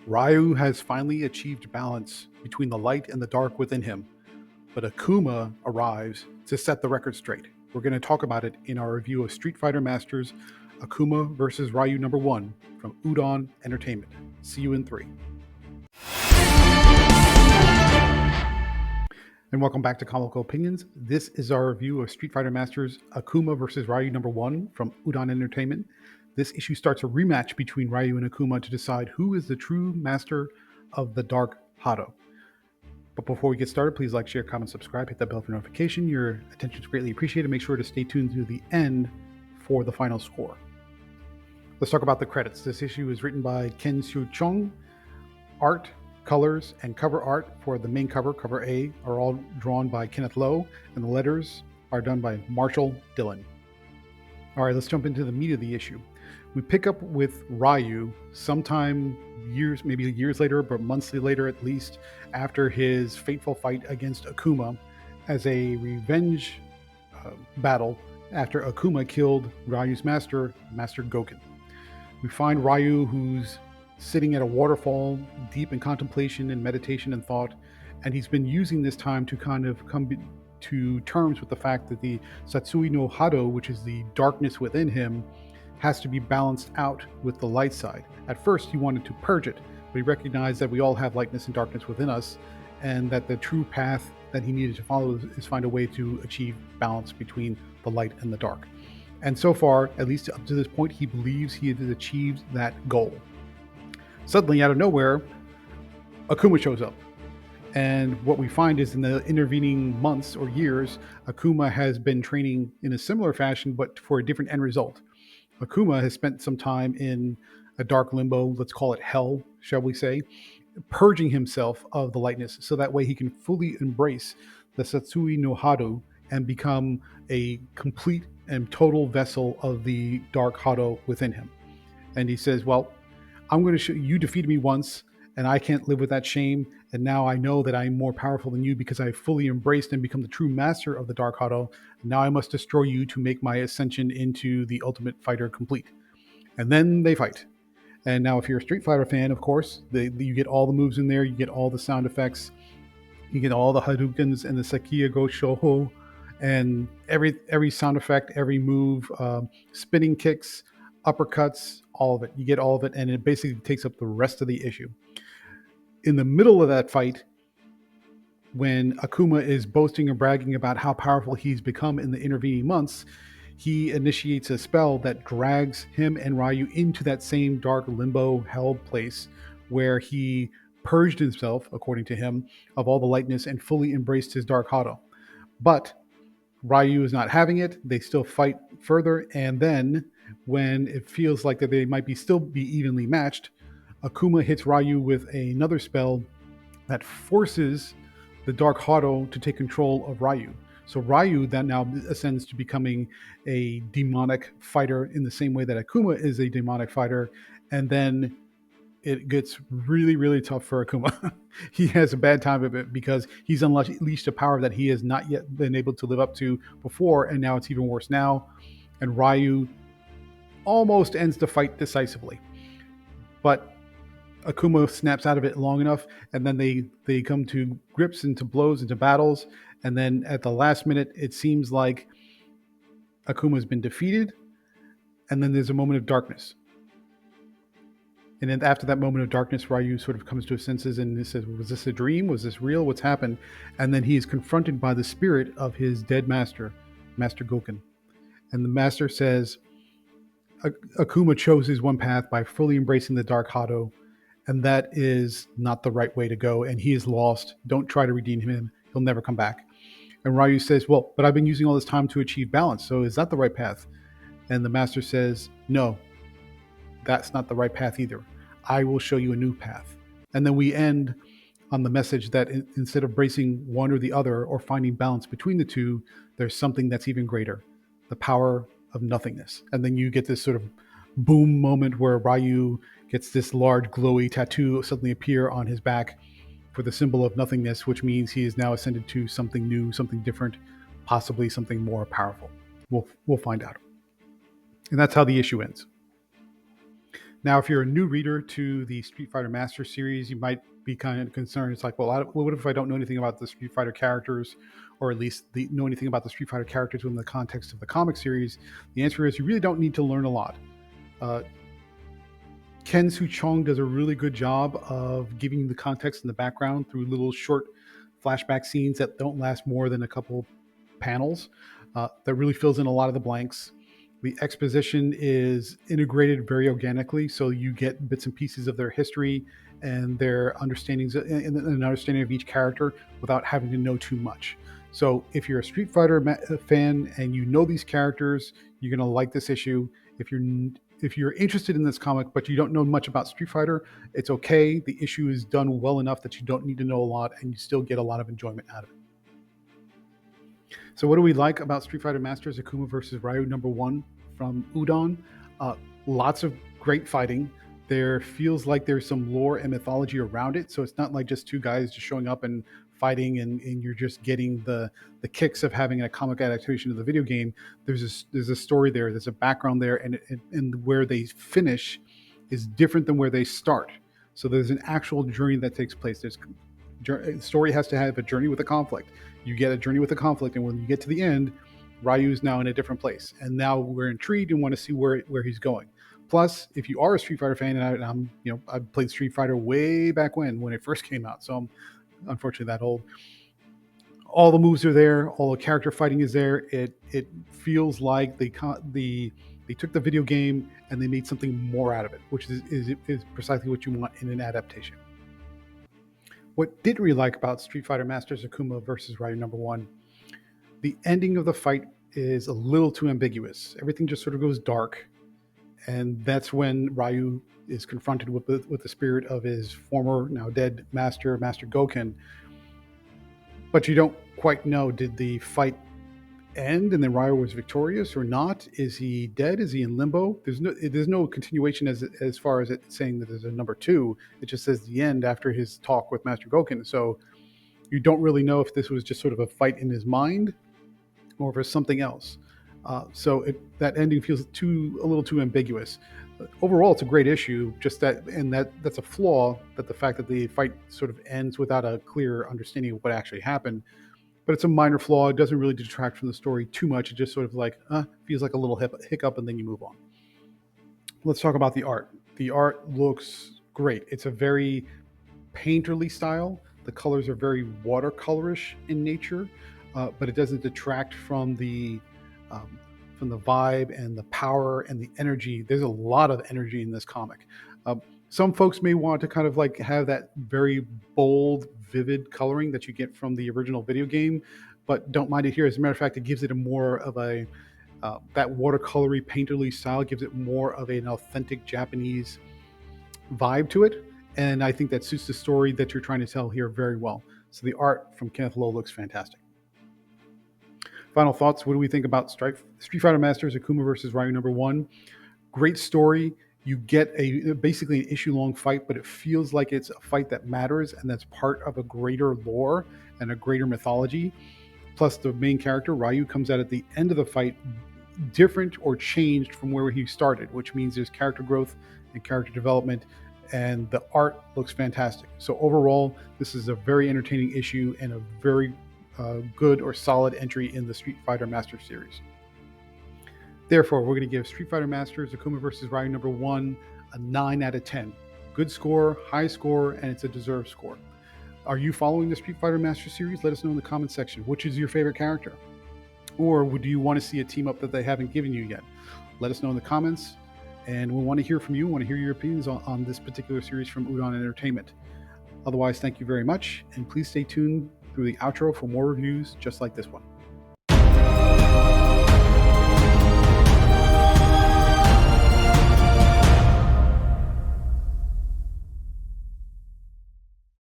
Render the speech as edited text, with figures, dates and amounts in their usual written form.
Ryu has finally achieved balance between the light and the dark within him, but Akuma arrives to set the record straight. We're going to talk about it in our review of Street Fighter Masters Akuma vs. Ryu number 1 from Udon Entertainment. See you in 3. And welcome back to Comical Opinions. This is our review of Street Fighter Masters Akuma vs. Ryu number 1 from Udon Entertainment. This issue starts a rematch between Ryu and Akuma to decide who is the true master of the Dark Hado. But before we get started, please like, share, comment, subscribe, hit that bell for notification. Your attention is greatly appreciated. Make sure to stay tuned to the end for the final score. Let's talk about the credits. This issue is written by Ken Soo Chung. Art, colors, and cover art for the main cover, cover A, are all drawn by Kenneth Lowe, and the letters are done by Marshall Dillon. All right, let's jump into the meat of the issue. We pick up with Ryu sometime maybe years later, but months later at least, after his fateful fight against Akuma as a revenge battle after Akuma killed Ryu's master, Master Goken. We find Ryu, who's sitting at a waterfall, deep in contemplation and meditation and thought, and he's been using this time to kind of come to terms with the fact that the Satsui no Hado, which is the darkness within him, has to be balanced out with the light side. At first, he wanted to purge it, but he recognized that we all have lightness and darkness within us, and that the true path that he needed to follow is find a way to achieve balance between the light and the dark. And so far, at least up to this point, he believes he has achieved that goal. Suddenly, out of nowhere, Akuma shows up. And what we find is in the intervening months or years, Akuma has been training in a similar fashion, but for a different end result. Akuma has spent some time in a dark limbo, let's call it hell, shall we say, purging himself of the lightness so that way he can fully embrace the Satsui no Hado and become a complete and total vessel of the dark Hado within him. And he says, well, I'm going to show you defeated me once, and I can't live with that shame. And now I know that I'm more powerful than you because I fully embraced and become the true master of the Dark Hado. Now I must destroy you to make my ascension into the ultimate fighter complete. And then they fight. And now if you're a Street Fighter fan, of course, you get all the moves in there. You get all the sound effects. You get all the Hadoukens and the Sakia Go Shoho. And every sound effect, every move, spinning kicks, uppercuts, all of it. You get all of it, and it basically takes up the rest of the issue. In the middle of that fight, when Akuma is boasting and bragging about how powerful he's become in the intervening months, he initiates a spell that drags him and Ryu into that same dark limbo hell place where he purged himself, according to him, of all the lightness and fully embraced his Dark Hado. But Ryu is not having it. They still fight further, and then when it feels like that they might still be evenly matched, Akuma hits Ryu with another spell that forces the Dark Hado to take control of Ryu. So Ryu then now ascends to becoming a demonic fighter in the same way that Akuma is a demonic fighter, and then it gets really, really tough for Akuma. He has a bad time of it because he's unleashed a power that he has not yet been able to live up to before, and now it's even worse now. And Ryu almost ends the fight decisively. But Akuma snaps out of it long enough, and then they come to grips, into blows, into battles, and then at the last minute, it seems like Akuma's been defeated, and then there's a moment of darkness. And then after that moment of darkness, Ryu sort of comes to his senses and he says, was this a dream? Was this real? What's happened? And then he is confronted by the spirit of his dead master, Master Goken. And the master says, Akuma chose his one path by fully embracing the Dark Hado, and that is not the right way to go, and he is lost. Don't try to redeem him. He'll never come back. And Ryu says, well, but I've been using all this time to achieve balance, so is that the right path? And the master says, no, that's not the right path either. I will show you a new path. And then we end on the message that instead of embracing one or the other or finding balance between the two, there's something that's even greater, the power of nothingness. And then you get this sort of boom moment where Ryu gets this large glowy tattoo suddenly appear on his back for the symbol of nothingness, which means he is now ascended to something new, something different, possibly something more powerful. We'll find out. And that's how the issue ends. Now, if you're a new reader to the Street Fighter Master series, you might be kind of concerned. It's like, well, what if I don't know anything about the Street Fighter characters, or at least know anything about the Street Fighter characters within the context of the comic series? The answer is you really don't need to learn a lot. Uh, Ken Su Chong does a really good job of giving you the context and the background through little short flashback scenes that don't last more than a couple panels. That really fills in a lot of the blanks. The exposition is integrated very organically, so you get bits and pieces of their history and their understandings and an understanding of each character without having to know too much. So, if you're a Street Fighter fan and you know these characters, you're going to like this issue. If you're interested in this comic but you don't know much about Street Fighter, it's okay. The issue is done well enough that you don't need to know a lot, and you still get a lot of enjoyment out of it. So, what do we like about Street Fighter Masters Akuma versus Ryu #1 from Udon? Lots of great fighting. There feels like there's some lore and mythology around it, so it's not like just two guys just showing up and fighting, and you're just getting the kicks of having a comic adaptation of the video game. There's a story there, there's a background there, and where they finish is different than where they start. So there's an actual journey that takes place. The story has to have a journey with a conflict. You get a journey with a conflict, and when you get to the end, Ryu's now in a different place, and now we're intrigued and want to see where he's going. Plus, if you are a Street Fighter fan, and I played Street Fighter way back when it first came out, so I'm unfortunately that old. All the moves are there, all the character fighting is there. It feels like they took the video game and they made something more out of it, which is precisely what you want in an adaptation. What did we like about Street Fighter Masters Akuma versus Ryu #1? The ending of the fight is a little too ambiguous. Everything just sort of goes dark, and that's when Ryu is confronted with the spirit of his former, now dead master, Master Goken. But you don't quite know, did the fight end and then Ryu was victorious or not? Is he dead? Is he in limbo? There's no continuation as far as it saying that there's a #2. It just says the end after his talk with Master Goken. So you don't really know if this was just sort of a fight in his mind or if it's something else. That ending feels a little too ambiguous. Overall, it's a great issue. Just that's a flaw. That the fact that the fight sort of ends without a clear understanding of what actually happened. But it's a minor flaw. It doesn't really detract from the story too much. It just sort of like feels like a little hiccup, and then you move on. Let's talk about the art. The art looks great. It's a very painterly style. The colors are very watercolorish in nature, but it doesn't detract from the vibe and the power and the energy. There's a lot of energy in this comic. Some folks may want to kind of like have that very bold, vivid coloring that you get from the original video game, but don't mind it here. As a matter of fact, it gives it a more of a that watercolory, painterly style gives it more of an authentic Japanese vibe to it, and I think that suits the story that you're trying to tell here very well. So the art from Kenneth Lowe looks fantastic. Final thoughts. What do we think about Street Fighter Masters Akuma versus Ryu #1? Great story. You get basically an issue-long fight, but it feels like it's a fight that matters and that's part of a greater lore and a greater mythology. Plus, the main character, Ryu, comes out at the end of the fight different or changed from where he started, which means there's character growth and character development, and the art looks fantastic. So overall, this is a very entertaining issue and a very good or solid entry in the Street Fighter Master series. Therefore, we're going to give Street Fighter Masters Akuma vs. Ryu #1 a 9 out of 10. Good score, high score, and it's a deserved score. Are you following the Street Fighter Master series? Let us know in the comments section. Which is your favorite character? Or do you want to see a team up that they haven't given you yet? Let us know in the comments, and we want to hear from you. We want to hear your opinions on this particular series from Udon Entertainment. Otherwise, thank you very much, and please stay tuned through the outro for more reviews just like this one.